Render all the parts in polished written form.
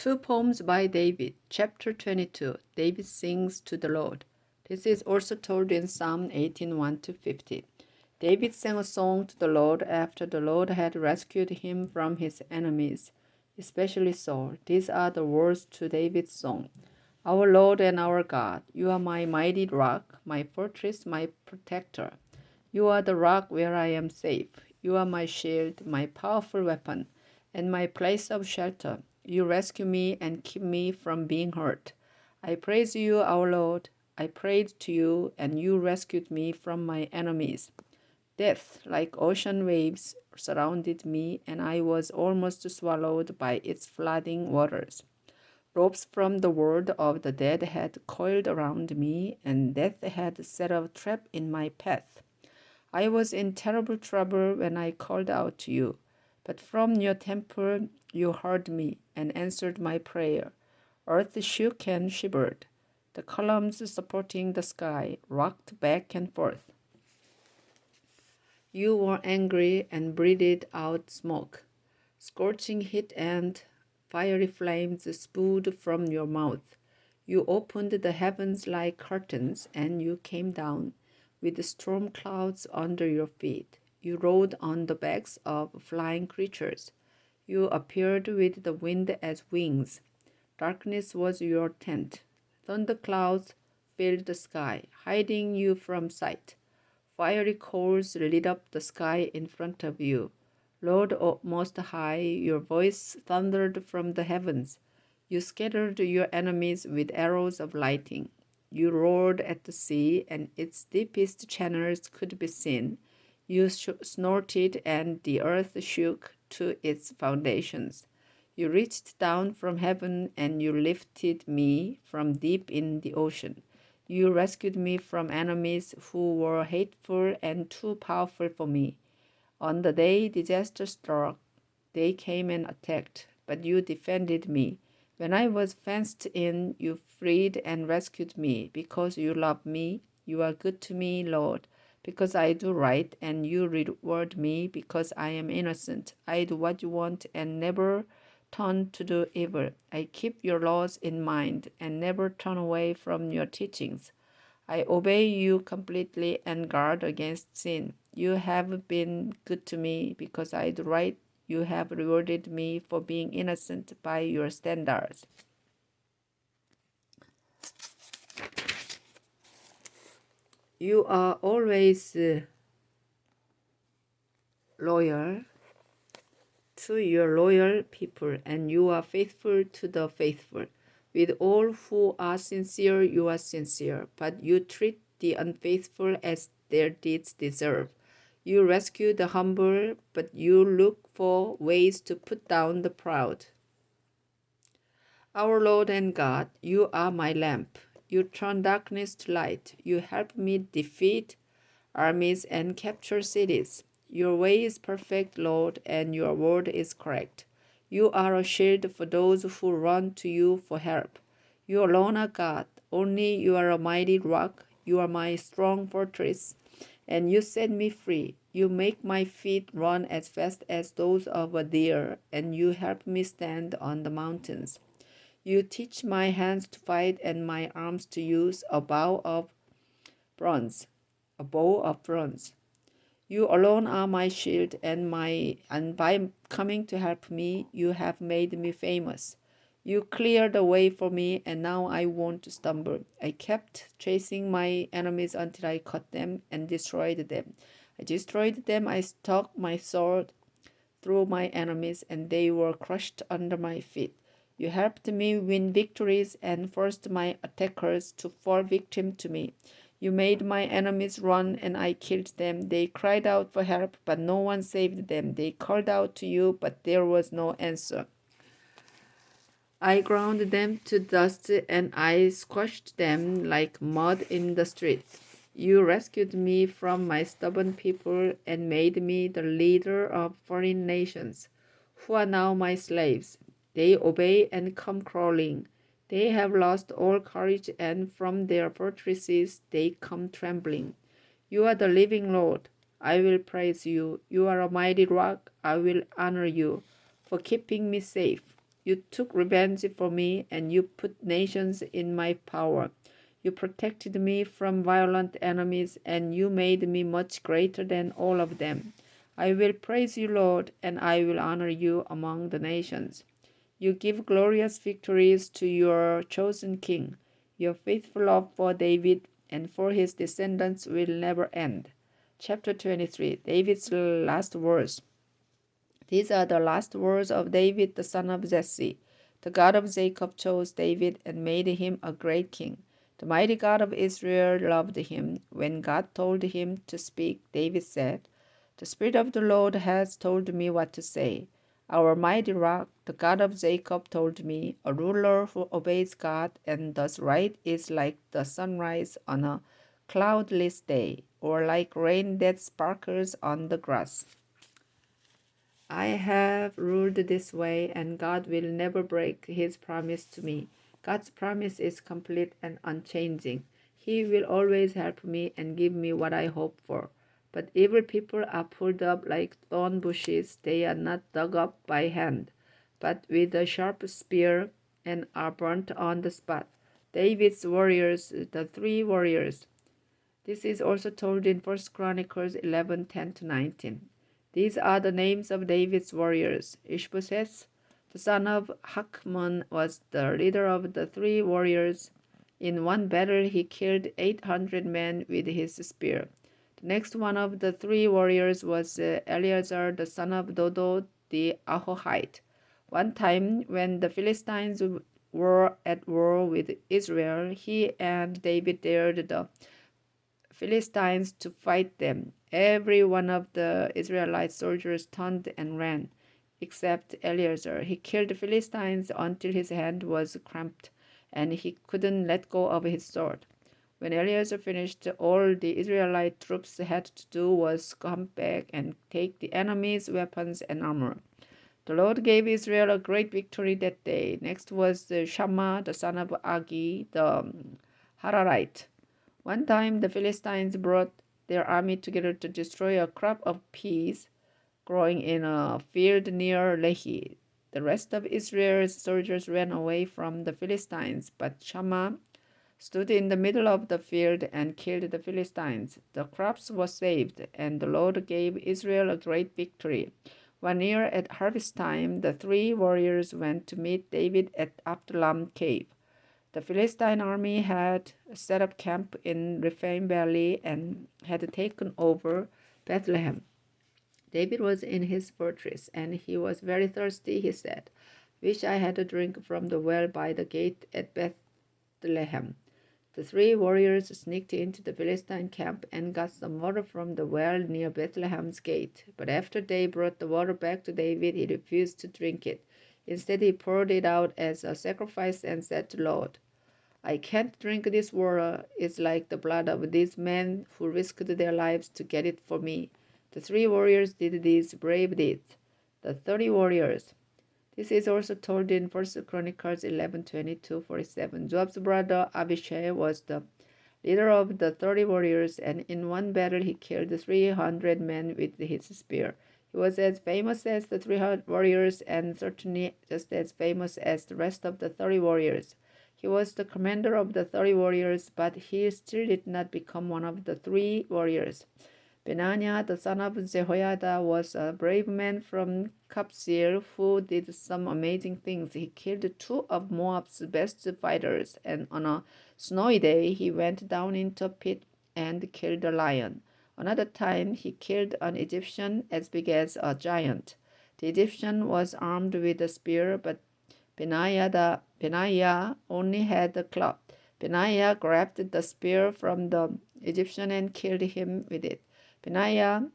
Two poems by David. Chapter 22. David sings to the Lord. This is also told in Psalm 18:1-50. David sang a song to the Lord after the Lord had rescued him from his enemies, especially Saul. These are the words to David's song. Our Lord and our God, you are my mighty rock, my fortress, my protector. You are the rock where I am safe. You are my shield, my powerful weapon, and my place of shelter. You rescue me and keep me from being hurt. I praise you, our Lord. I prayed to you, and you rescued me from my enemies. Death, like ocean waves, surrounded me, and I was almost swallowed by its flooding waters. Ropes from the world of the dead had coiled around me, and death had set a trap in my path. I was in terrible trouble when I called out to you, but from your temple you heard me and answered my prayer. Earth shook and shivered. The columns supporting the sky rocked back and forth. You were angry and breathed out smoke. Scorching heat and fiery flames spewed from your mouth. You opened the heavens like curtains, and you came down with storm clouds under your feet. You rode on the backs of flying creatures. You appeared with the wind as wings. Darkness was your tent. Thunder clouds filled the sky, hiding you from sight. Fiery coals lit up the sky in front of you. Lord Most High, your voice thundered from the heavens. You scattered your enemies with arrows of lightning. You roared at the sea, and its deepest channels could be seen. You snorted, and the earth shook to its foundations. You reached down from heaven, and you lifted me from deep in the ocean. You rescued me from enemies who were hateful and too powerful for me. On the day disaster struck, they came and attacked, but you defended me. When I was fenced in, you freed and rescued me. Because you love me, you are good to me, Lord. Because I do right, and you reward me because I am innocent. I do what you want and never turn to do evil. I keep your laws in mind and never turn away from your teachings. I obey you completely and guard against sin. You have been good to me because I do right. You have rewarded me for being innocent by your standards. You are always loyal to your loyal people, and you are faithful to the faithful. With all who are sincere, you are sincere, but you treat the unfaithful as their deeds deserve. You rescue the humble, but you look for ways to put down the proud. Our Lord and God, you are my lamp. You turn darkness to light. You help me defeat armies and capture cities. Your way is perfect, Lord, and your word is correct. You are a shield for those who run to you for help. You alone are God. Only you are a mighty rock. You are my strong fortress, and you set me free. You make my feet run as fast as those of a deer, and you help me stand on the mountains. You teach my hands to fight and my arms to use a bow of bronze. A bow of bronze. You alone are my shield and by coming to help me, you have made me famous. You cleared the way for me, and now I won't stumble. I kept chasing my enemies until I caught them and destroyed them. I destroyed them. I stuck my sword through my enemies, and they were crushed under my feet. You helped me win victories and forced my attackers to fall victim to me. You made my enemies run, and I killed them. They cried out for help, but no one saved them. They called out to you, but there was no answer. I ground them to dust, and I squashed them like mud in the streets. You rescued me from my stubborn people and made me the leader of foreign nations, who are now my slaves. They obey and come crawling. They have lost all courage, and from their fortresses they come trembling. You are the living Lord. I will praise you. You are a mighty rock. I will honor you for keeping me safe. You took revenge for me, and you put nations in my power. You protected me from violent enemies, and you made me much greater than all of them. I will praise you, Lord, and I will honor you among the nations. You give glorious victories to your chosen king. Your faithful love for David and for his descendants will never end. Chapter 23, David's last words. These are the last words of David, the son of Jesse. The God of Jacob chose David and made him a great king. The mighty God of Israel loved him. When God told him to speak, David said, "The Spirit of the Lord has told me what to say." Our mighty rock, the God of Jacob, told me, "A ruler who obeys God and does right is like the sunrise on a cloudless day, or like rain that sparkles on the grass." I have ruled this way, and God will never break his promise to me. God's promise is complete and unchanging. He will always help me and give me what I hope for. But evil people are pulled up like thorn bushes. They are not dug up by hand, but with a sharp spear, and are burnt on the spot. David's warriors, the three warriors. This is also told in 1 Chronicles 11:10-19. These are the names of David's warriors. Ishbosheth, the son of Hakmon, was the leader of the three warriors. In one battle, he killed 800 men with his spear. The next one of the three warriors was Eleazar, the son of Dodo the Ahohite. One time, when the Philistines were at war with Israel, he and David dared the Philistines to fight them. Every one of the Israelite soldiers turned and ran, except Eleazar. He killed the Philistines until his hand was cramped, and he couldn't let go of his sword. When Eleazar finished, all the Israelite troops had to do was come back and take the enemy's weapons and armor. The Lord gave Israel a great victory that day. Next was Shammah, the son of Agi, the Hararite. One time the Philistines brought their army together to destroy a crop of peas growing in a field near Lehi. The rest of Israel's soldiers ran away from the Philistines, but Shammah stood in the middle of the field and killed the Philistines. The crops were saved, and the Lord gave Israel a great victory. One year at harvest time, the three warriors went to meet David at Adullam cave. The Philistine army had set up camp in Rephaim Valley and had taken over Bethlehem. David was in his fortress, and he was very thirsty, he said. "Wish I had a drink from the well by the gate at Bethlehem." The three warriors sneaked into the Philistine camp and got some water from the well near Bethlehem's gate. But after they brought the water back to David, he refused to drink it. Instead, he poured it out as a sacrifice and said to the Lord, "I can't drink this water. It's like the blood of these men who risked their lives to get it for me." The three warriors did these brave deeds. The 30 warriors. This is also told in 1 Chronicles 11:22-47. Joab's brother Abishai was the leader of the 30 warriors, and in one battle he killed 300 men with his spear. He was as famous as the 300 warriors, and certainly just as famous as the rest of the 30 warriors. He was the commander of the 30 warriors, but he still did not become one of the three warriors. Benaiah, the son of Jehoiada, was a brave man from Kabzeel who did some amazing things. He killed two of Moab's best fighters, and on a snowy day he went down into a pit and killed a lion. Another time he killed an Egyptian as big as a giant. The Egyptian was armed with a spear, but Benaiah only had a club. Benaiah grabbed the spear from the Egyptian and killed him with it. Benaiah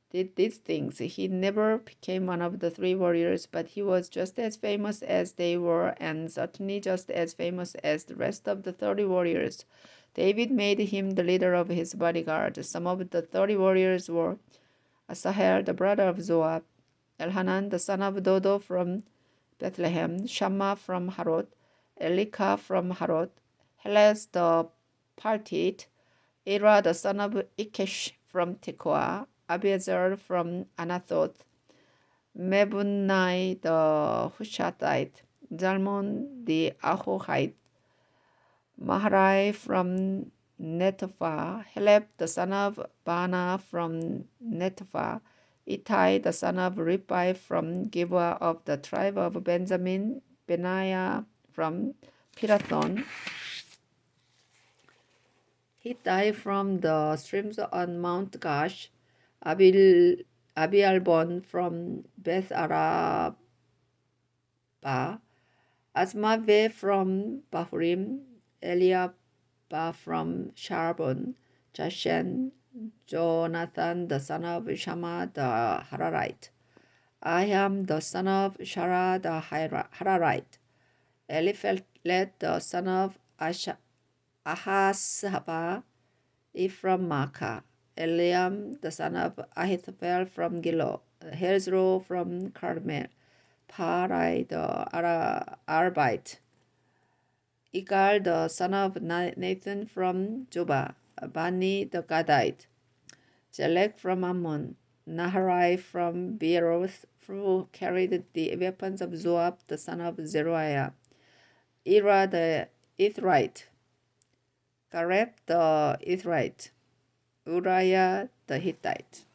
did these things. He never became one of the three warriors, but he was just as famous as they were, and certainly just as famous as the rest of the 30 warriors. David made him the leader of his bodyguard. Some of the 30 warriors were Asahel, the brother of Joab, Elhanan, the son of Dodo from Bethlehem, Shammah from Harod, Elika from Harod, Helez the Partite, Ira the son of Ikesh from Tekoa, Abiezer from Anathoth, Mebunai the Hushathite, Zalmon the Ahohite, Maharai from Netopha, Heleb the son of Bana from Netopha, Ittai the son of Ripai from Gibeah of the tribe of Benjamin, Benaiah from Pirathon, Hittai from the streams on Mount Gash, Abialbon from Beth Arabah, Asmaveh from Bahurim, Eliabah from Sharbon, Jashen, Jonathan the son of Shammah the Hararite, Ahiam the son of Shara the Hararite, Eliphelet the son of Ahasabah, Ephraim Makkah, Eliam the son of Ahithophel from Gilo, Hezro from Carmel, Parai the Arbite, Igal the son of Nathan from Jobah, Bani the Gadite, Jelek from Ammon, Naharai from Beeroth, who carried the weapons of Zoab the son of Zeruiah, Ira the Ithrite, Gareb the Ithrite, Uriah the Hittite.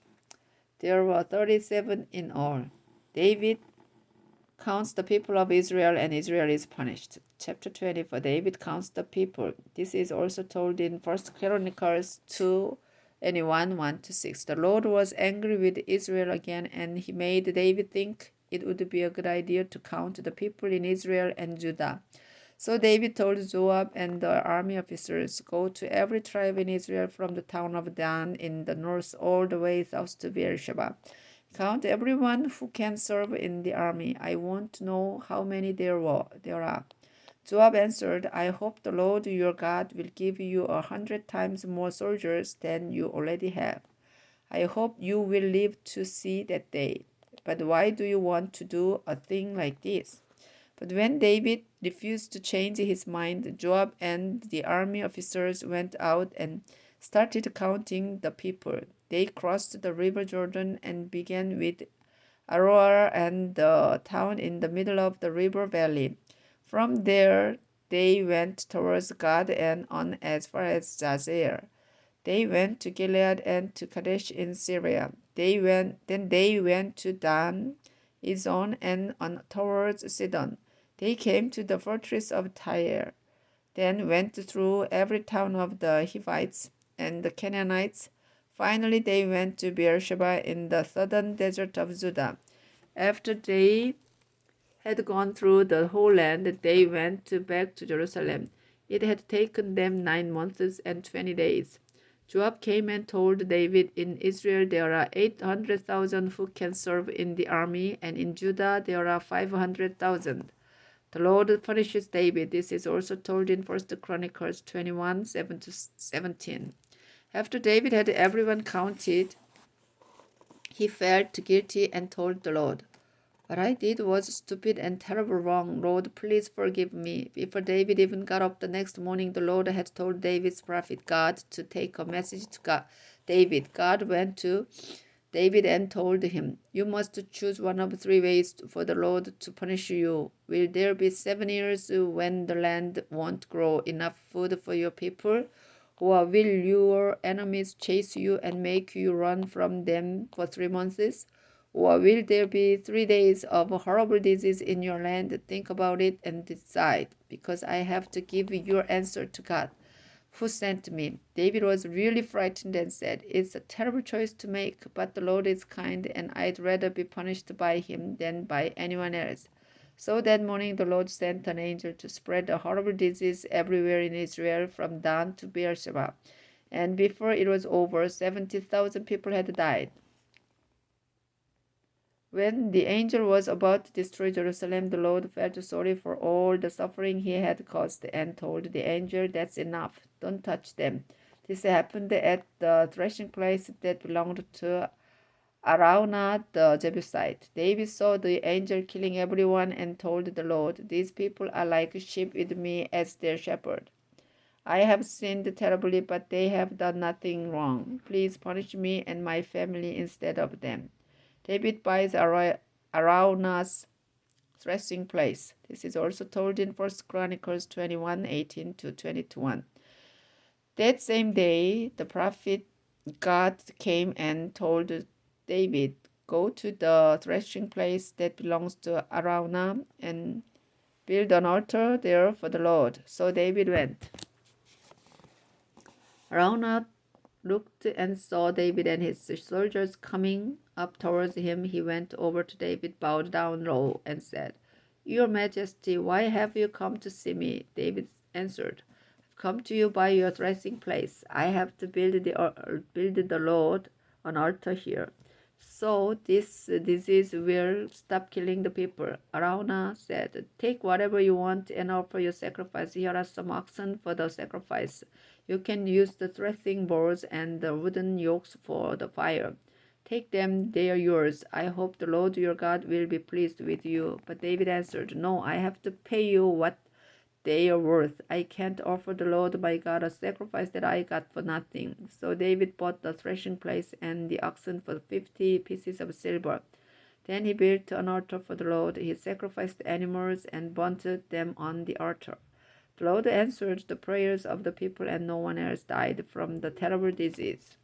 There were 37 in all. David counts the people of Israel, and Israel is punished. Chapter 24, David counts the people. This is also told in 1 Chronicles 2, 1-6. The Lord was angry with Israel again, and he made David think it would be a good idea to count the people in Israel and Judah. So David told Joab and the army officers, "Go to every tribe in Israel from the town of Dan in the north all the way south to Beersheba. Count everyone who can serve in the army. I want to know how many there are." Joab answered, "I hope the Lord your God will give you 100 times more soldiers than you already have. I hope you will live to see that day. But why do you want to do a thing like this?" But when David refused to change his mind, Joab and the army officers went out and started counting the people. They crossed the river Jordan and began with Aroer and the town in the middle of the river valley. From there, they went towards Gad and on as far as Jazer. They went to Gilead and to Kadesh in Syria. Then they went to Dan, Izon, and on towards Sidon. They came to the fortress of Tyre, then went through every town of the Hivites and the Canaanites. Finally, they went to Beersheba in the southern desert of Judah. After they had gone through the whole land, they went back to Jerusalem. It had taken them 9 months and 20 days. Joab came and told David, "In Israel there are 800,000 who can serve in the army, and in Judah there are 500,000. The Lord punishes David. This is also told in 1 Chronicles 21, 7-17. After David had everyone counted, he felt guilty and told the Lord, "What I did was stupid and terrible wrong. Lord, please forgive me." Before David even got up the next morning, the Lord had told David's prophet Gad to take a message to David. God went to David and told him, "You must choose one of 3 ways for the Lord to punish you. Will there be 7 years when the land won't grow enough food for your people? Or will your enemies chase you and make you run from them for 3 months? Or will there be 3 days of horrible disease in your land? Think about it and decide, because I have to give your answer to God, who sent me." David was really frightened and said, "It's a terrible choice to make, but the Lord is kind, and I'd rather be punished by him than by anyone else." So that morning the Lord sent an angel to spread a horrible disease everywhere in Israel, from Dan to Beersheba. And before it was over, 70,000 people had died. When the angel was about to destroy Jerusalem, the Lord felt sorry for all the suffering he had caused and told the angel, "That's enough. Don't touch them." This happened at the threshing place that belonged to Araunah the Jebusite. David saw the angel killing everyone and told the Lord, "These people are like sheep with me as their shepherd. I have sinned terribly, but they have done nothing wrong. Please punish me and my family instead of them." David buys Araunah's threshing place. This is also told in 1 Chronicles 21:18 to 22. That same day, the prophet God came and told David, "Go to the threshing place that belongs to Araunah and build an altar there for the Lord." So David went. Araunah looked and saw David and his soldiers coming up towards him. He went over to David, bowed down low, and said, "Your Majesty, why have you come to see me?" David answered, "I've come to you by your threshing place. I have to build the Lord an altar here, so this disease will stop killing the people." Araunah said, "Take whatever you want and offer your sacrifice. Here are some oxen for the sacrifice. You can use the threshing bowls and the wooden yokes for the fire. Take them, they are yours. I hope the Lord your God will be pleased with you." But David answered, "No, I have to pay you what they are worth. I can't offer the Lord my God a sacrifice that I got for nothing." So David bought the threshing place and the oxen for 50 pieces of silver. Then he built an altar for the Lord. He sacrificed animals and burnt them on the altar. The Lord answered the prayers of the people, and no one else died from the terrible disease.